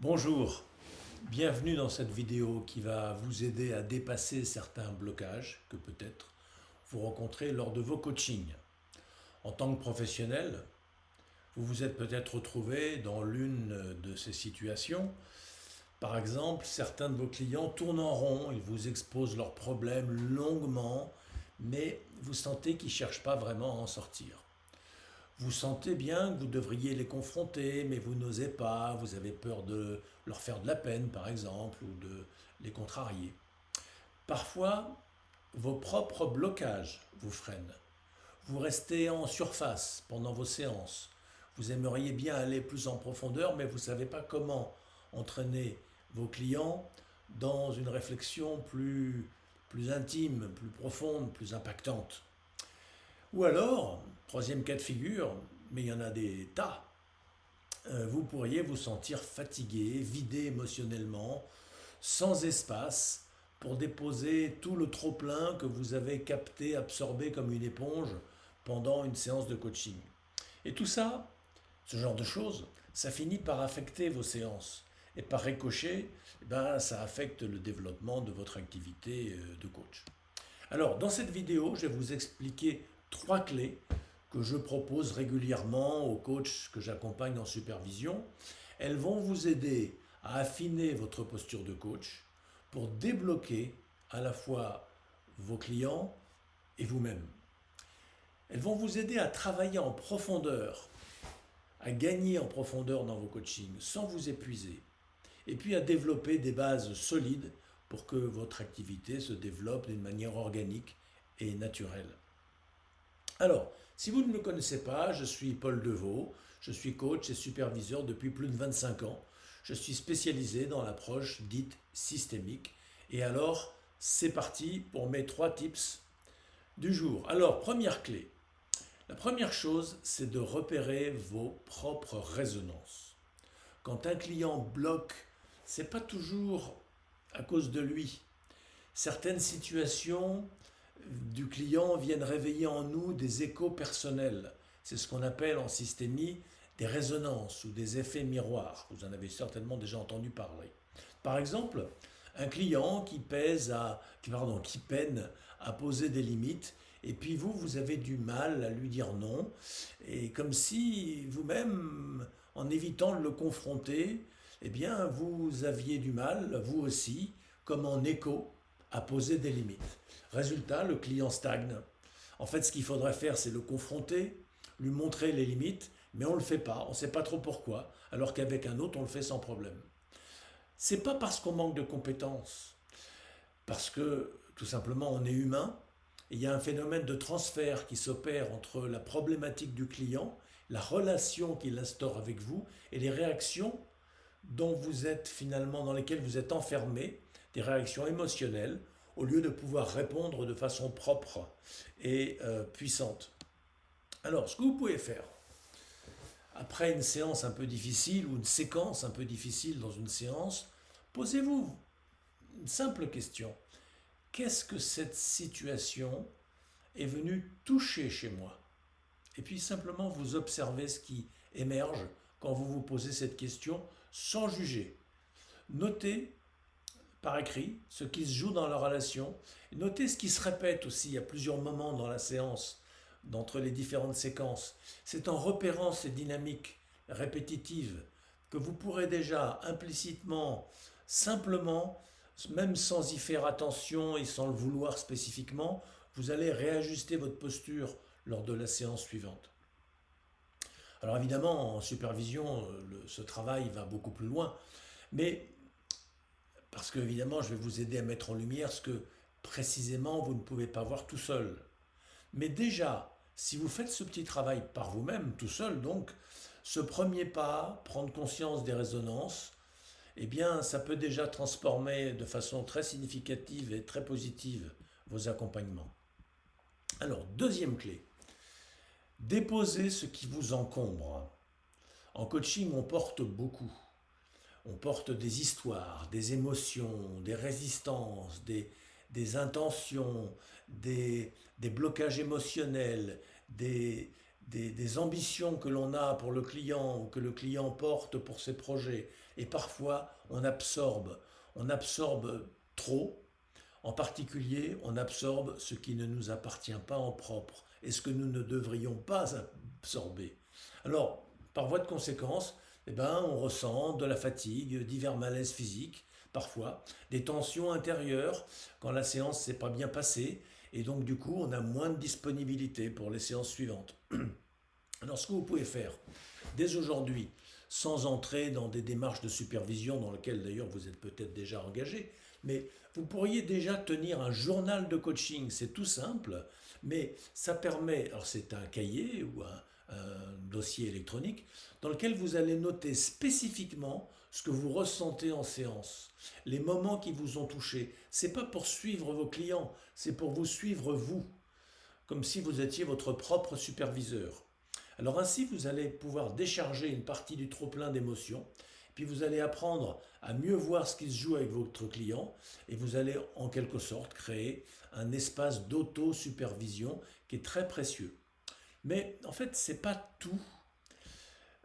Bonjour, bienvenue dans cette vidéo qui va vous aider à dépasser certains blocages que peut-être vous rencontrez lors de vos coachings. En tant que professionnel, vous vous êtes peut-être retrouvé dans l'une de ces situations. Par exemple, certains de vos clients tournent en rond, ils vous exposent leurs problèmes longuement, mais vous sentez qu'ils ne cherchent pas vraiment à en sortir. Vous sentez bien que vous devriez les confronter, mais vous n'osez pas, vous avez peur de leur faire de la peine, par exemple, ou de les contrarier. Parfois, vos propres blocages vous freinent. Vous restez en surface pendant vos séances. Vous aimeriez bien aller plus en profondeur, mais vous ne savez pas comment entraîner vos clients dans une réflexion plus intime, plus profonde, plus impactante. Ou alors, troisième cas de figure, mais il y en a des tas, vous pourriez vous sentir fatigué, vidé émotionnellement, sans espace pour déposer tout le trop-plein que vous avez capté, absorbé comme une éponge pendant une séance de coaching. Et tout ça, ce genre de choses, ça finit par affecter vos séances. Et par ricochet, ça affecte le développement de votre activité de coach. Alors, dans cette vidéo, je vais vous expliquer 3 clés que je propose régulièrement aux coachs que j'accompagne en supervision. Elles vont vous aider à affiner votre posture de coach pour débloquer à la fois vos clients et vous-même. Elles vont vous aider à travailler en profondeur, à gagner en profondeur dans vos coachings sans vous épuiser, et puis à développer des bases solides pour que votre activité se développe d'une manière organique et naturelle. Alors, si vous ne me connaissez pas, je suis Paul Deveau, je suis coach et superviseur depuis plus de 25 ans. Je suis spécialisé dans l'approche dite systémique. Et alors, c'est parti pour mes 3 tips du jour. Alors, première clé. La première chose, c'est de repérer vos propres résonances. Quand un client bloque, c'est pas toujours à cause de lui. Certaines situations du client viennent réveiller en nous des échos personnels. C'est ce qu'on appelle en systémie des résonances ou des effets miroirs. Vous en avez certainement déjà entendu parler. Par exemple, un client qui peine à poser des limites, et puis vous avez du mal à lui dire non, et comme si vous-même, en évitant de le confronter, eh bien, vous aviez du mal, vous aussi, comme en écho, à poser des limites. Résultat, le client stagne. En fait, ce qu'il faudrait faire, c'est le confronter, lui montrer les limites, mais on ne le fait pas, on ne sait pas trop pourquoi, alors qu'avec un autre, on le fait sans problème. C'est pas parce qu'on manque de compétences, parce que tout simplement on est humain, et il y a un phénomène de transfert qui s'opère entre la problématique du client, la relation qu'il instaure avec vous, et les réactions dans lesquelles vous êtes enfermé, des réactions émotionnelles, au lieu de pouvoir répondre de façon propre et puissante. Alors, ce que vous pouvez faire, après une séance un peu difficile ou une séquence un peu difficile dans une séance, posez-vous une simple question. Qu'est-ce que cette situation est venue toucher chez moi? Et puis simplement vous observez ce qui émerge quand vous vous posez cette question sans juger. Notez par écrit ce qui se joue dans la relation. Notez ce qui se répète aussi à plusieurs moments dans la séance, d'entre les différentes séquences. C'est en repérant ces dynamiques répétitives que vous pourrez déjà implicitement, simplement, même sans y faire attention et sans le vouloir spécifiquement, vous allez réajuster votre posture lors de la séance suivante. Alors évidemment, en supervision, ce travail va beaucoup plus loin, mais parce que évidemment, je vais vous aider à mettre en lumière ce que précisément vous ne pouvez pas voir tout seul. Mais déjà, si vous faites ce petit travail par vous-même, tout seul donc, ce premier pas, prendre conscience des résonances, eh bien, ça peut déjà transformer de façon très significative et très positive vos accompagnements. Alors, deuxième clé, déposez ce qui vous encombre. En coaching, on porte beaucoup. On porte des histoires, des émotions, des résistances, des intentions, des blocages émotionnels, des ambitions que l'on a pour le client ou que le client porte pour ses projets. Et parfois, on absorbe trop. En particulier, on absorbe ce qui ne nous appartient pas en propre et ce que nous ne devrions pas absorber. Alors, par voie de conséquence, on ressent de la fatigue, divers malaises physiques, parfois, des tensions intérieures quand la séance ne s'est pas bien passée, et donc du coup, on a moins de disponibilité pour les séances suivantes. Alors, ce que vous pouvez faire, dès aujourd'hui, sans entrer dans des démarches de supervision dans lesquelles d'ailleurs vous êtes peut-être déjà engagé, mais vous pourriez déjà tenir un journal de coaching, c'est tout simple, mais ça permet, alors c'est un cahier ou un dossier électronique, dans lequel vous allez noter spécifiquement ce que vous ressentez en séance, les moments qui vous ont touché. C'est pas pour suivre vos clients, c'est pour vous suivre vous, comme si vous étiez votre propre superviseur. Alors ainsi, vous allez pouvoir décharger une partie du trop-plein d'émotions, puis vous allez apprendre à mieux voir ce qui se joue avec votre client, et vous allez en quelque sorte créer un espace d'auto-supervision qui est très précieux. Mais en fait, ce n'est pas tout.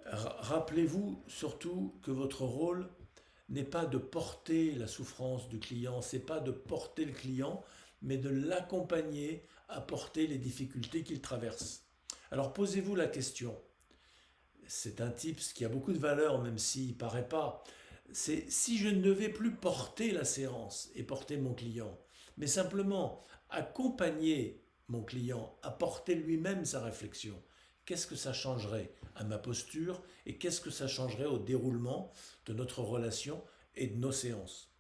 Rappelez-vous surtout que votre rôle n'est pas de porter la souffrance du client, c'est pas de porter le client, mais de l'accompagner à porter les difficultés qu'il traverse. Alors posez-vous la question, c'est un tips qui a beaucoup de valeur même s'il ne paraît pas, c'est si je ne devais plus porter la séance et porter mon client, mais simplement accompagner mon client à porter lui-même sa réflexion, qu'est-ce que ça changerait à ma posture et qu'est-ce que ça changerait au déroulement de notre relation et de nos séances?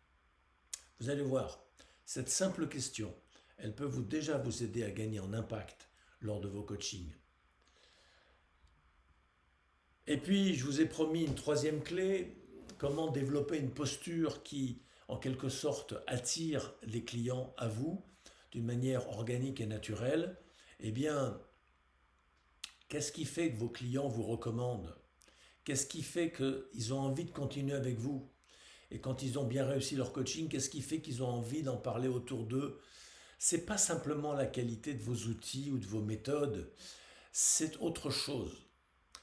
Vous allez voir, cette simple question, elle peut déjà vous aider à gagner en impact lors de vos coachings. Et puis, je vous ai promis une troisième clé, comment développer une posture qui, en quelque sorte, attire les clients à vous d'une manière organique et naturelle. Eh bien, qu'est-ce qui fait que vos clients vous recommandent? Qu'est-ce qui fait qu'ils ont envie de continuer avec vous? Et quand ils ont bien réussi leur coaching, qu'est-ce qui fait qu'ils ont envie d'en parler autour d'eux? C'est pas simplement la qualité de vos outils ou de vos méthodes, c'est autre chose.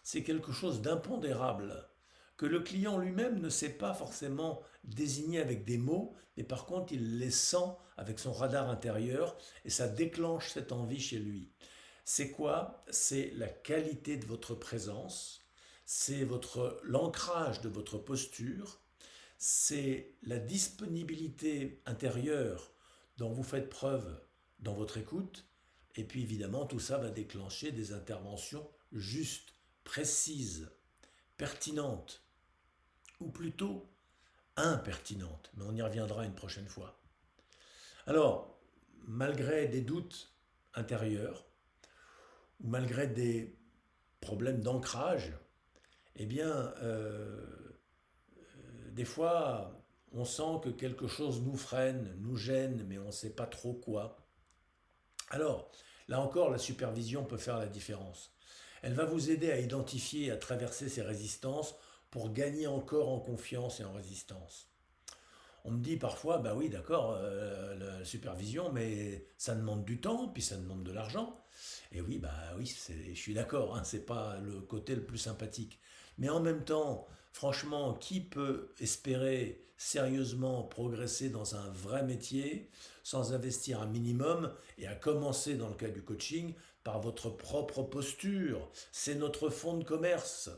C'est quelque chose d'impondérable que le client lui-même ne sait pas forcément désigner avec des mots, mais par contre il les sent avec son radar intérieur et ça déclenche cette envie chez lui. C'est quoi? C'est la qualité de votre présence, c'est l'ancrage de votre posture, c'est la disponibilité intérieure dont vous faites preuve dans votre écoute, et puis évidemment tout ça va déclencher des interventions justes, précises, pertinentes, ou plutôt impertinentes, mais on y reviendra une prochaine fois. Alors, malgré des doutes intérieurs, ou malgré des problèmes d'ancrage, eh bien, des fois, on sent que quelque chose nous freine, nous gêne, mais on ne sait pas trop quoi. Alors, là encore, la supervision peut faire la différence. Elle va vous aider à identifier et à traverser ces résistances pour gagner encore en confiance et en résistance. On me dit parfois, bah oui, d'accord, la supervision, mais ça demande du temps, puis ça demande de l'argent. Et oui, bah oui, je suis d'accord, hein, c'est pas le côté le plus sympathique. Mais en même temps, franchement, qui peut espérer sérieusement progresser dans un vrai métier sans investir un minimum et à commencer dans le cas du coaching par votre propre posture? C'est notre fonds de commerce.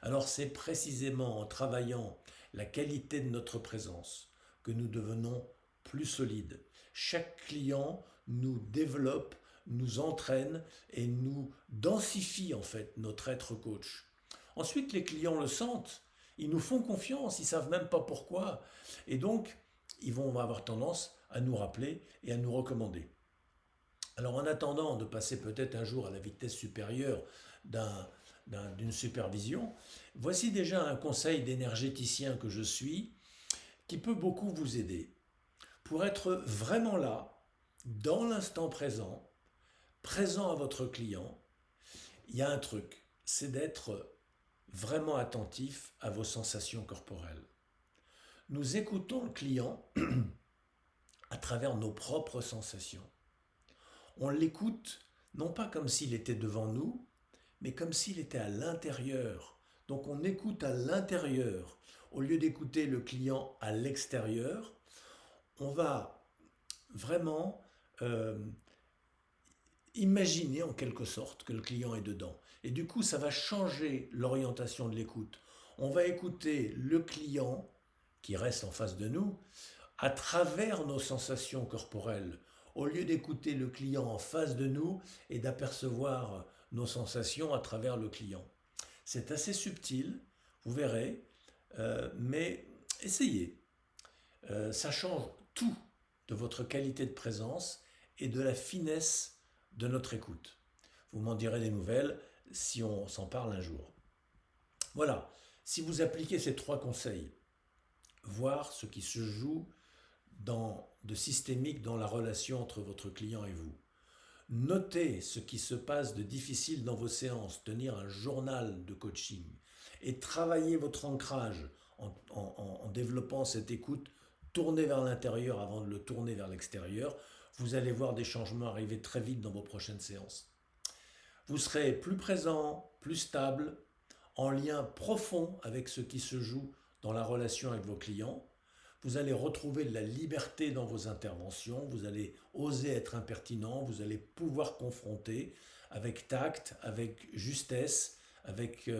Alors c'est précisément en travaillant la qualité de notre présence que nous devenons plus solides. Chaque client nous développe, nous entraîne et nous densifie en fait notre être coach. Ensuite, les clients le sentent, ils nous font confiance, ils ne savent même pas pourquoi. Et donc, ils vont avoir tendance à nous rappeler et à nous recommander. Alors en attendant de passer peut-être un jour à la vitesse supérieure d'une supervision, voici déjà un conseil d'énergéticien que je suis qui peut beaucoup vous aider pour être vraiment là, dans l'instant présent, présent à votre client. Il y a un truc, c'est d'être vraiment attentif à vos sensations corporelles. Nous écoutons le client à travers nos propres sensations. On l'écoute non pas comme s'il était devant nous, mais comme s'il était à l'intérieur. Donc on écoute à l'intérieur au lieu d'écouter le client à l'extérieur. On va vraiment euh, imaginer en quelque sorte que le client est dedans. Et du coup, ça va changer l'orientation de l'écoute. On va écouter le client qui reste en face de nous à travers nos sensations corporelles, au lieu d'écouter le client en face de nous et d'apercevoir nos sensations à travers le client. C'est assez subtil, vous verrez, mais essayez. Ça change tout de votre qualité de présence et de la finesse de notre écoute. Vous m'en direz des nouvelles si on s'en parle un jour. Voilà, si vous appliquez ces 3 conseils, voir ce qui se joue de systémique dans la relation entre votre client et vous. Notez ce qui se passe de difficile dans vos séances, tenir un journal de coaching et travailler votre ancrage en développant cette écoute tournée vers l'intérieur avant de le tourner vers l'extérieur. Vous allez voir des changements arriver très vite dans vos prochaines séances. Vous serez plus présent, plus stable, en lien profond avec ce qui se joue dans la relation avec vos clients. Vous allez retrouver de la liberté dans vos interventions, vous allez oser être impertinent, vous allez pouvoir confronter avec tact, avec justesse, avec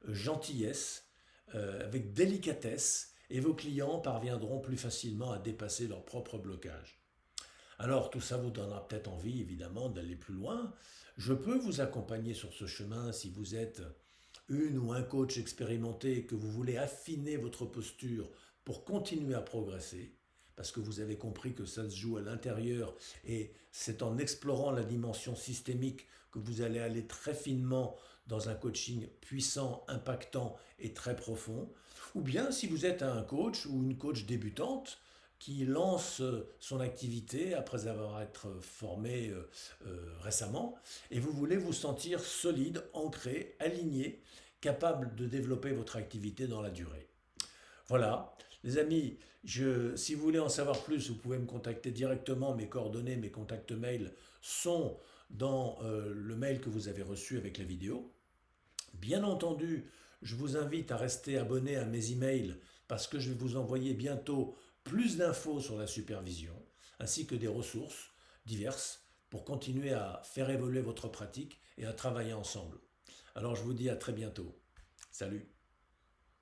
gentillesse, avec délicatesse, et vos clients parviendront plus facilement à dépasser leurs propres blocages. Alors tout ça vous donnera peut-être envie évidemment d'aller plus loin. Je peux vous accompagner sur ce chemin si vous êtes une ou un coach expérimenté et que vous voulez affiner votre posture pour continuer à progresser, parce que vous avez compris que ça se joue à l'intérieur et c'est en explorant la dimension systémique que vous allez aller très finement dans un coaching puissant, impactant et très profond. Ou bien si vous êtes un coach ou une coach débutante qui lance son activité après avoir été formé récemment et vous voulez vous sentir solide, ancré, aligné, capable de développer votre activité dans la durée. Voilà, les amis, si vous voulez en savoir plus, vous pouvez me contacter directement. Mes coordonnées, mes contacts mail sont dans le mail que vous avez reçu avec la vidéo. Bien entendu, je vous invite à rester abonné à mes emails parce que je vais vous envoyer bientôt plus d'infos sur la supervision, ainsi que des ressources diverses pour continuer à faire évoluer votre pratique et à travailler ensemble. Alors je vous dis à très bientôt. Salut!